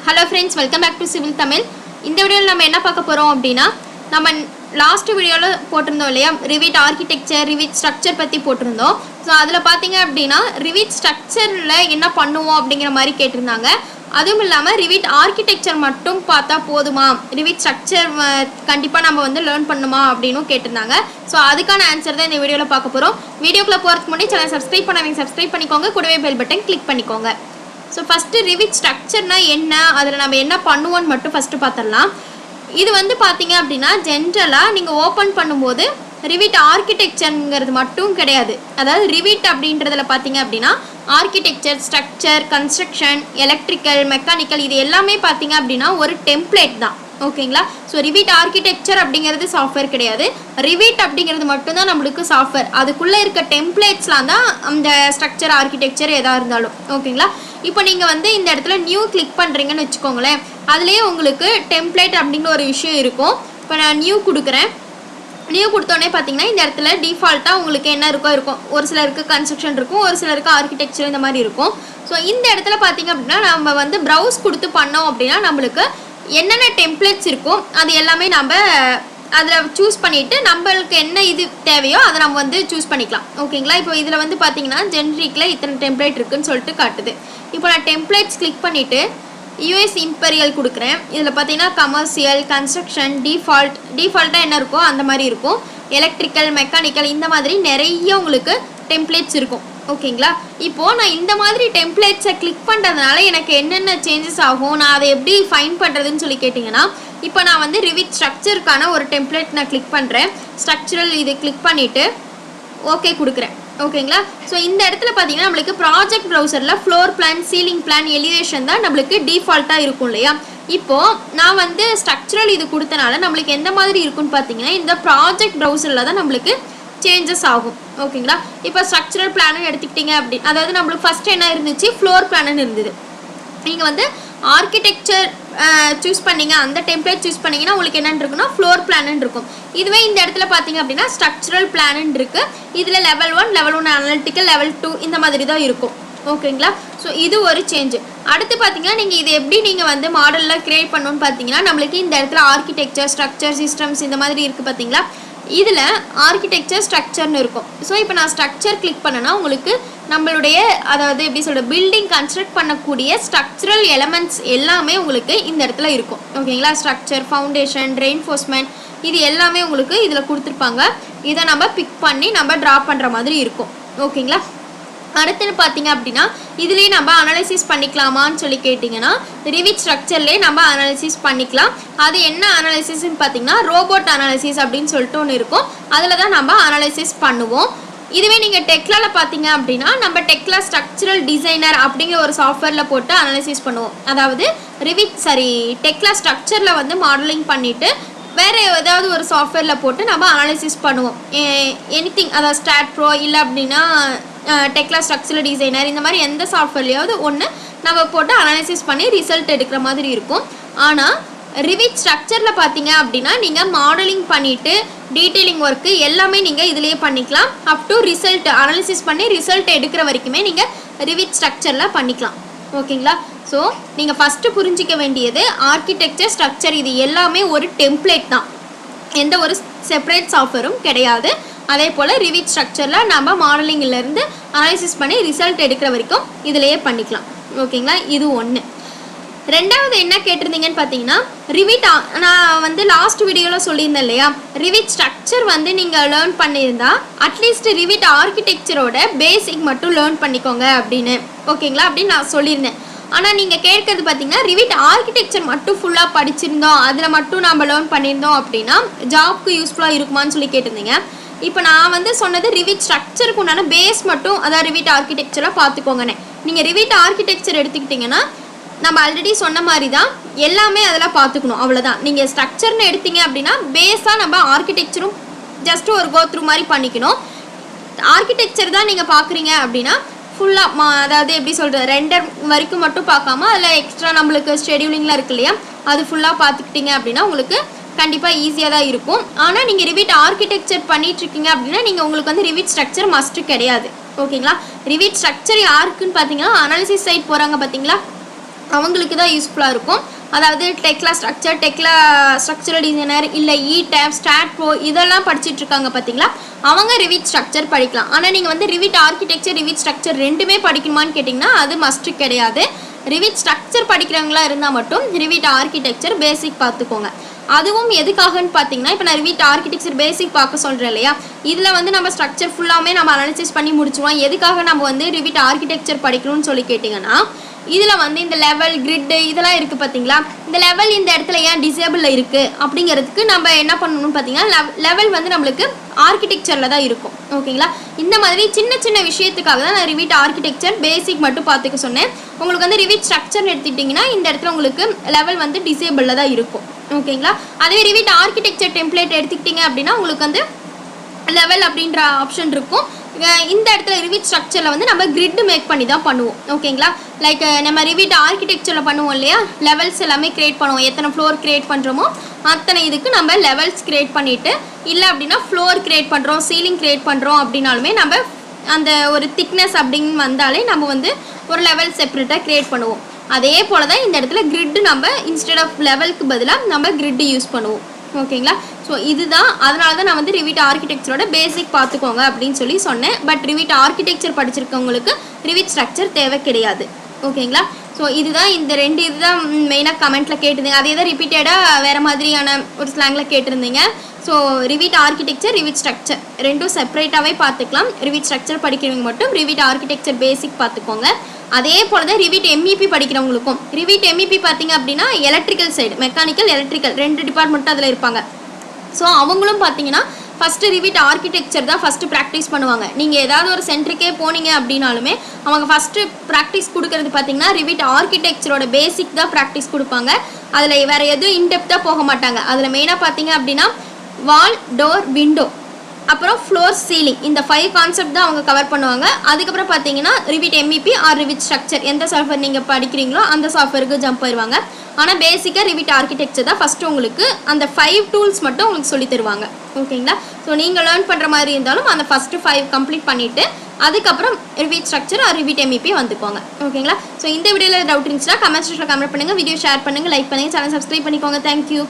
Hello friends, welcome back to Civil Tamil. இந்த வீடியோல நம்ம என்ன பார்க்க போறோம் அப்படினா நம்ம லாஸ்ட் வீடியோல போட்டுருந்தோம் இல்லையா Revit architecture, Revit structure பத்தி போட்டுருந்தோம். சோ அதுல பாத்தீங்க அப்படினா Revit structureல என்ன பண்ணுவோம் அப்படிங்கிற மாதிரி கேட்டிருந்தாங்க. அதுவும் இல்லாம Revit architecture மட்டும் பார்த்தா போதுமா? Revit structure கண்டிப்பா நம்ம வந்து லேர்ன் பண்ணுமா அப்படினு கேட்டிருந்தாங்க. சோ அதுக்கான ஆன்சர் தான் இந்த வீடியோல பார்க்க போறோம். வீடியோக்குள்ள போறதுக்கு முன்னாடி சேனலை சப்ஸ்கிரைப் பண்ணாதீங்க, சப்ஸ்கிரைப் பண்ணிக்கோங்க, கூடவே பெல் பட்டன் கிளிக் பண்ணிக்கோங்க. So first Revit structure na enna adula nama enna pannuvom mattum first paathalam. இது வந்து பாத்தீங்க அப்படினா ஜெனரலா நீங்க ஓபன் பண்ணும்போது Revit architectureங்கிறது மட்டும் கிடையாது. அதாவது Revit அப்படின்றதுல பாத்தீங்க அப்படினா architecture, structure, construction, electrical, mechanical இது எல்லாமே பாத்தீங்க அப்படினா ஒரு டெம்ப்ளேட் தான். ஓகேங்களா? சோ Revit architecture அப்படிங்கிறது சாஃப்ட்வேர் கிடையாது. Revit அப்படிங்கிறது மட்டும் தான் நமக்கு சாஃப்ட்வேர். அதுக்குள்ள இருக்க டெம்ப்ளேட்ஸ்லாம் தான் அந்த ஸ்ட்ரக்சர் ஆர்க்கிடெக்சர் எதா இருந்தாலும். ஓகேங்களா? இப்போ நீங்க வந்து இந்த இடத்துல நியூ கிளிக் பண்றீங்கன்னு வெச்சுக்கோங்களே. அதுலயே உங்களுக்கு டெம்ப்ளேட் அப்படிங்கிற ஒரு விஷயம் இருக்கும். இப்போ நான் நியூ கொடுக்கிறேன். நியூ கொடுத்தோனே பாத்தீங்கன்னா இந்த இடத்துல டிஃபால்ட்டா உங்களுக்கு என்ன இருக்கும். ஒரு சிலருக்கு கன்ஸ்ட்ரக்ஷன் இருக்கும், ஒரு சிலருக்கு ஆர்க்கிடெக்சர் இந்த மாதிரி இருக்கும். சோ இந்த இடத்துல பாத்தீங்க அப்படினா நம்ம வந்து browse கொடுத்து பண்ணோம் அப்படினா நமக்கு என்னென்ன டெம்ப்ளேட்ஸ் இருக்கோ அது எல்லாமே நாம அதுல चूஸ் பண்ணிட்டு நமக்கு என்ன இது தேவையோ அத நம்ம வந்து चूஸ் பண்ணிக்கலாம். ஓகேங்களா? இப்போ இதுல வந்து பாத்தீங்கன்னா ஜெனரிக்ல இத்தனை டெம்ப்ளேட் இருக்குன்னு சொல்லிட்டு காட்டுது. இப்போ நான் டெம்ப்ளேட்ஸ் கிளிக் பண்ணிட்டு US இம்பீரியல் கொடுக்கிறேன். இதுல பாத்தீங்கன்னா கமர்ஷியல், கன்ஸ்ட்ரக்ஷன், டிஃபால்ட்டா என்ன இருக்கோ அந்த மாதிரி இருக்கும். எலக்ட்ரிக்கல், மெக்கானிக்கல் இந்த மாதிரி நிறைய உங்களுக்கு டெம்ப்ளேட்ஸ் இருக்கும். ஓகேங்களா? இப்போ நான் இந்த மாதிரி டெம்ப்ளேட்ஸை கிளிக் பண்றதுனால எனக்கு என்னென்ன சேஞ்சஸ் ஆகும், நான் அதை எப்படி ஃபைண்ட் பண்றதுன்னு சொல்லி கேட்டிங்கன்னா, இப்போ நான் வந்து Revit ஸ்ட்ரக்சருக்கான ஒரு டெம்ப்ளேட் நான் கிளிக் பண்றேன். ஸ்ட்ரக்சரல் இது கிளிக் பண்ணிட்டு ஓகே கொடுக்குறேன். ஓகேங்களா? ஸோ இந்த இடத்துல பார்த்தீங்கன்னா நம்மளுக்கு ப்ராஜெக்ட் ப்ரௌசரில் floor plan, ceiling plan, elevation தான் நம்மளுக்கு டிஃபால்ட்டாக இருக்கும் இல்லையா? இப்போது நான் வந்து ஸ்ட்ரக்சரல் இது கொடுத்தனால நம்மளுக்கு எந்த மாதிரி இருக்குன்னு பார்த்தீங்கன்னா இந்த ப்ராஜெக்ட் ப்ரௌசரில் தான் நம்மளுக்கு சேஞ்சஸ் ஆகும். ஓகேங்களா? இப்போ ஸ்ட்ரக்சரல் பிளான் எடுத்துக்கிட்டீங்க அப்படி அதாவது நம்மளுக்கு ஃபர்ஸ்ட் என்ன இருந்துச்சு, ஃப்ளோர் பிளான் இருந்தது. நீங்கள் வந்து ஆர்கிடெக்சர் சூஸ் பண்ணீங்க, அந்த டெம்ப்ளேட் சூஸ் பண்ணீங்கன்னா உங்களுக்கு என்னன்னு இருக்குன்னா ஃப்ளோர் பிளான் இருக்கும். இதுவே இந்த இடத்துல பார்த்தீங்க அப்படின்னா ஸ்ட்ரக்சரல் பிளான் இருக்கு. இதில் லெவல் 1 அனலிட்டிக்கல், லெவல் 2 இந்த மாதிரி தான் இருக்கும். ஓகேங்களா? ஸோ இது ஒரு சேஞ்ச். அடுத்து பார்த்தீங்கன்னா நீங்கள் இது எப்படி நீங்கள் வந்து மாடலில் கிரியேட் பண்ணணும்னு பார்த்தீங்கன்னா நம்மளுக்கு இந்த இடத்துல ஆர்கிடெக்சர், ஸ்ட்ரக்சர், சிஸ்டம்ஸ் இந்த மாதிரி இருக்குது பார்த்தீங்களா? இதில் ஆர்கிடெக்சர் ஸ்ட்ரக்சர்னு இருக்கும். ஸோ இப்போ நான் ஸ்ட்ரக்சர் கிளிக் பண்ணேன்னா உங்களுக்கு நம்மளுடைய அதாவது எப்படி சொல்கிறது பில்டிங் கன்ஸ்ட்ரக்ட் பண்ணக்கூடிய ஸ்ட்ரக்சரல் எலமெண்ட்ஸ் எல்லாமே உங்களுக்கு இந்த இடத்துல இருக்கும். ஓகேங்களா? ஸ்ட்ரக்சர், ஃபவுண்டேஷன், ரெயின்ஃபோர்ஸ்மெண்ட் இது எல்லாமே உங்களுக்கு இதில் கொடுத்துருப்பாங்க. இதை நம்ம பிக் பண்ணி நம்ம ட்ரா பண்ணுற மாதிரி இருக்கும். ஓகேங்களா? அடுத்துன்னு பார்த்தீங்க அப்படின்னா இதுலேயே நம்ம அனாலிசிஸ் பண்ணிக்கலாமான்னு சொல்லி கேட்டிங்கன்னா Revit ஸ்ட்ரக்சர்லேயே நம்ம அனாலிசிஸ் பண்ணிக்கலாம். அது என்ன அனாலிசிஸ்ன்னு பார்த்தீங்கன்னா ரோபோட் அனாலிசிஸ் அப்படின்னு சொல்லிட்டு ஒன்று இருக்கும். அதில் தான் நம்ம அனாலிசிஸ் பண்ணுவோம். இதுவே நீங்கள் டெக்லாவில் பார்த்தீங்க அப்படின்னா நம்ம டெக்லா ஸ்ட்ரக்சரல் டிசைனர் அப்படிங்கிற ஒரு சாஃப்ட்வேரில் போட்டு அனாலிசிஸ் பண்ணுவோம். அதாவது டெக்லா ஸ்ட்ரக்சரில் வந்து மாடலிங் பண்ணிவிட்டு வேறு ஏதாவது ஒரு சாஃப்ட்வேரில் போட்டு நம்ம அனாலிசிஸ் பண்ணுவோம். எனிதிங் அதாவது ஸ்டாட் ப்ரோ இல்லை அப்படின்னா டெக்லா ஸ்ட்ரக்சரல் டிசைனர் இந்த மாதிரி எந்த சாஃப்ட்வேர்லையாவது ஒன்று நம்ம போட்டு அனாலிசிஸ் பண்ணி ரிசல்ட் எடுக்கிற மாதிரி இருக்கும். ஆனால் Revit ஸ்ட்ரக்சரில் பார்த்தீங்க அப்படின்னா நீங்கள் மாடலிங் பண்ணிவிட்டு டீட்டெயிலிங் ஒர்க்கு எல்லாமே நீங்கள் இதிலேயே பண்ணிக்கலாம். அப் டு ரிசல்ட் அனாலிசிஸ் பண்ணி ரிசல்ட் எடுக்கிற வரைக்குமே நீங்கள் Revit ஸ்ட்ரக்சரில் பண்ணிக்கலாம். ஓகேங்களா? ஸோ நீங்கள் ஃபஸ்ட்டு புரிஞ்சிக்க வேண்டியது ஆர்கிடெக்சர், ஸ்ட்ரக்சர் இது எல்லாமே ஒரு டெம்ப்ளேட் தான், எந்த ஒரு செப்பரேட் சாஃப்ட்வேரும் கிடையாது. அதே போல் Revit ஸ்ட்ரக்சரில் நம்ம மாடலிங்கிலேருந்து அனாலிசிஸ் பண்ணி ரிசல்ட் எடுக்கிற வரைக்கும் இதிலேயே பண்ணிக்கலாம். ஓகேங்களா? இது ஒன்று. ரெண்டாவது என்ன கேட்டிருந்தீங்கன்னு பார்த்தீங்கன்னா Revit நான் வந்து லாஸ்ட் வீடியோவில் சொல்லியிருந்தேன் இல்லையா, Revit ஸ்ட்ரக்சர் வந்து நீங்கள் லேர்ன் பண்ணியிருந்தா அட்லீஸ்ட் Revit ஆர்கிடெக்சரோட பேசிக் மட்டும் லேர்ன் பண்ணிக்கோங்க அப்படின்னு. ஓகேங்களா? அப்படின்னு நான் சொல்லியிருந்தேன். ஆனால் நீங்கள் கேட்கறது பார்த்தீங்கன்னா Revit ஆர்கிடெக்சர் மட்டும் ஃபுல்லாக படிச்சிருந்தோம், அதில் மட்டும் நம்ம லேர்ன் பண்ணியிருந்தோம் அப்படின்னா ஜாப்க்கு யூஸ்ஃபுல்லாக இருக்குமான்னு சொல்லி கேட்டிருந்தீங்க. இப்போ நான் வந்து சொன்னது Revit ஸ்ட்ரக்சருக்கு உண்டான பேஸ் மட்டும் அதாவது Revit ஆர்கிடெக்சராக பார்த்துக்கோங்கண்ணே. நீங்கள் Revit ஆர்கிடெக்சர் எடுத்துக்கிட்டிங்கன்னா நம்ம ஆல்ரெடி சொன்ன மாதிரி தான் எல்லாமே அதெல்லாம் பார்த்துக்கணும், அவ்வளோதான். நீங்கள் ஸ்ட்ரக்சர்னு எடுத்தீங்க அப்படின்னா பேஸாக நம்ம ஆர்கிடெக்சரும் ஜஸ்ட் ஒரு கோத்ரூ மாதிரி பண்ணிக்கணும். ஆர்கிடெக்சர் தான் நீங்கள் பார்க்குறீங்க அப்படின்னா ஃபுல்லாக அதாவது எப்படி சொல்கிறது ரெண்டர் வரைக்கும் மட்டும் பார்க்காம அதில் எக்ஸ்ட்ரா நம்மளுக்கு ஷெடியூலிங்லாம் இருக்கு இல்லையா அது ஃபுல்லாக பார்த்துக்கிட்டிங்க அப்படின்னா உங்களுக்கு கண்டிப்பாக ஈஸியாக தான் இருக்கும். ஆனால் நீங்கள் Revit ஆர்கிடெக்சர் பண்ணிகிட்ருக்கீங்க அப்படின்னா நீங்கள் உங்களுக்கு வந்து Revit ஸ்ட்ரக்சர் மஸ்ட்டு கிடையாது. ஓகேங்களா? Revit ஸ்ட்ரக்சர் யாருக்குன்னு பார்த்தீங்கன்னா அனாலிசிஸ் சைட் போகிறாங்க பார்த்தீங்களா, அவங்களுக்கு தான் யூஸ்ஃபுல்லாக இருக்கும். அதாவது டெக்லா ஸ்ட்ரக்சரல் டிசைனர் இல்லை டேப் ஸ்டாட் ப்ரோ இதெல்லாம் படிச்சுட்டு இருக்காங்க பார்த்தீங்களா, அவங்க ரிவிட் ஸ்ட்ரக்சர் படிக்கலாம். ஆனால் நீங்கள் வந்து ரிவிட் ஆர்கிடெக்சர் ரிவிட் ஸ்ட்ரக்சர் ரெண்டுமே படிக்கணுமான்னு கேட்டிங்கன்னா அது மஸ்ட்டு கிடையாது. ரிவிட் ஸ்ட்ரக்சர் படிக்கிறவங்களா இருந்தால் மட்டும் ரிவிட் ஆர்கிடெக்சர் பேசிக் பார்த்துக்கோங்க. அதுவும் எதுக்காகன்னு பார்த்தீங்கன்னா, இப்போ நான் ரிவிட் ஆர்கிடெக்சர் பேசிக் பார்க்க சொல்கிறேன் இல்லையா, இதில் வந்து நம்ம ஸ்ட்ரக்சர் ஃபுல்லாமே நம்ம அனாலிசிஸ் பண்ணி முடிச்சுவோம். எதுக்காக நம்ம வந்து ரிவிட் ஆர்கிடெக்சர் படிக்கணும்னு சொல்லி கேட்டிங்கன்னா, இதில் வந்து இந்த லெவல் கிரிட்டு இதெல்லாம் இருக்குது பார்த்தீங்களா, இந்த லெவல் இந்த இடத்துல ஏன் டிசேபிளில் இருக்குது அப்படிங்கிறதுக்கு நம்ம என்ன பண்ணணும்னு பார்த்தீங்கன்னா, லெவல் வந்து நம்மளுக்கு ஆர்கிடெக்சரில் தான் இருக்கும். ஓகேங்களா, இந்த மாதிரி சின்ன சின்ன விஷயத்துக்காக தான் நான் ரிவிட் ஆர்கிடெக்சர் பேசிக் மட்டும் பார்த்துக்க சொன்னேன். உங்களுக்கு வந்து ரிவிட் ஸ்ட்ரக்சர் எடுத்துட்டிங்கன்னா இந்த இடத்துல உங்களுக்கு லெவல் வந்து டிசேபிளில் தான் இருக்கும். ஓகேங்களா, அதே ரிவிட் ஆர்கிடெக்சர் டெம்ப்ளேட் எடுத்துக்கிட்டிங்க அப்படின்னா உங்களுக்கு வந்து லெவல் அப்படின்ற ஆப்ஷன் இருக்கும். இந்த இடத்துல ரிவிட் ஸ்ட்ரக்சரில் வந்து நம்ம கிரிட் மேக் பண்ணி தான் பண்ணுவோம். ஓகேங்களா, லைக் நம்ம ரிவிட் ஆர்கிடெக்சரில் பண்ணுவோம் இல்லையா, லெவல்ஸ் எல்லாமே கிரியேட் பண்ணுவோம். எத்தனை ஃப்ளோர் கிரியேட் பண்ணுறோமோ அத்தனை இதுக்கு நம்ம லெவல்ஸ் கிரியேட் பண்ணிவிட்டு, இல்லை அப்படின்னா ஃப்ளோர் கிரியேட் பண்ணுறோம், சீலிங் கிரியேட் பண்ணுறோம் அப்படின்னாலுமே நம்ம அந்த ஒரு திக்னஸ் அப்படின்னு வந்தாலே நம்ம வந்து ஒரு லெவல் செப்பரேட்டாக கிரியேட் பண்ணுவோம். அதே போல் தான் இந்த இடத்துல கிரிட்டு நம்ம இன்ஸ்டெட் ஆஃப் லெவலுக்கு பதிலாக நம்ம கிரிட்டு யூஸ் பண்ணுவோம். ஓகேங்களா, ஸோ இதுதான், அதனால தான் நான் வந்து ரிவிட் ஆர்கிடெக்சரோட பேசிக் பார்த்துக்கோங்க அப்படின்னு சொல்லி சொன்னேன். பட் ரிவிட் ஆர்கிடெக்சர் படிச்சிருக்கவங்களுக்கு ரிவிட் ஸ்ட்ரக்சர் தேவை கிடையாது. ஓகேங்களா, ஸோ இதுதான் இந்த ரெண்டு இதுதான் மெயினாக கமெண்ட்டில் கேட்டிருந்தீங்க. அதே தான் ரிப்பீட்டடாக வேறு மாதிரியான ஒரு ஸ்லாங்கில் கேட்டிருந்தீங்க. So Revit architecture Revit structure ரெண்டும் செப்பரேட்டாகவே பார்த்துக்கலாம். ரிவிட் ஸ்ட்ரக்சர் படிக்கிறவங்க மட்டும் ரிவிட் ஆர்கிடெக்சர் பேசிக் பார்த்துக்கோங்க. அதே போல் தான் ரிவிட் எம்இபி படிக்கிறவங்களுக்கும். ரிவிட் எம்இபி பார்த்தீங்க அப்படின்னா எலக்ட்ரிக்கல் சைடு, மெக்கானிக்கல் எலக்ட்ரிக்கல் ரெண்டு டிபார்ட்மெண்ட்டும் அதில் இருப்பாங்க. ஸோ அவங்களும் பார்த்தீங்கன்னா ஃபஸ்ட்டு ரிவிட் ஆர்கிடெக்சர் தான் ஃபஸ்ட்டு ப்ராக்டிஸ் பண்ணுவாங்க. நீங்கள் ஏதாவது ஒரு சென்டருக்கே போனீங்க அப்படின்னாலுமே அவங்க ஃபஸ்ட்டு ப்ராக்டிஸ் கொடுக்கறது பார்த்தீங்கன்னா ரிவிட் ஆர்கிடெக்சரோட பேசிக் தான் ப்ராக்டிஸ் கொடுப்பாங்க. அதில் வேறு எதுவும் இன்டெப்த்தாக போக மாட்டாங்க. அதில் மெயினாக பார்த்தீங்க அப்படின்னா வால், டோர், விண்டோ, அப்புறம் ஃப்ளோர், சீலிங், இந்த 5 கான்செப்ட் தான் அவங்க கவர் பண்ணுவாங்க. அதுக்கப்புறம் பார்த்தீங்கன்னா Revit MEP or Revit structure எந்த சாஃப்ட்வேர் நீங்கள் படிக்கிறீங்களோ அந்த சாஃப்ட்வேருக்கு ஜம்ப் ஆயிடுவாங்க. ஆனால் பேசிக்காக ரிவிட் ஆர்கிடெக்சர் தான் ஃபஸ்ட்டு உங்களுக்கு அந்த 5 டூல்ஸ் மட்டும் உங்களுக்கு சொல்லி தருவாங்க. ஓகேங்களா, ஸோ நீங்கள் லேர்ன் பண்ணுற மாதிரி இருந்தாலும் அந்த ஃபஸ்ட்டு 5 கம்ப்ளீட் பண்ணிவிட்டு அதுக்கப்புறம் Revit structure or Revit MEP வந்துக்கோங்க. ஓகேங்களா, ஸோ இந்த வீடியோவில் டவுட் இருந்துச்சுன்னா கமெண்ட் செக்ஷனில் கமெண்ட் பண்ணுங்கள், வீடியோ ஷேர் பண்ணுங்கள், லைக் பண்ணுங்கள், சேனல் சப்ஸ்கிரைப் பண்ணிக்கோங்க. தேங்க்யூ.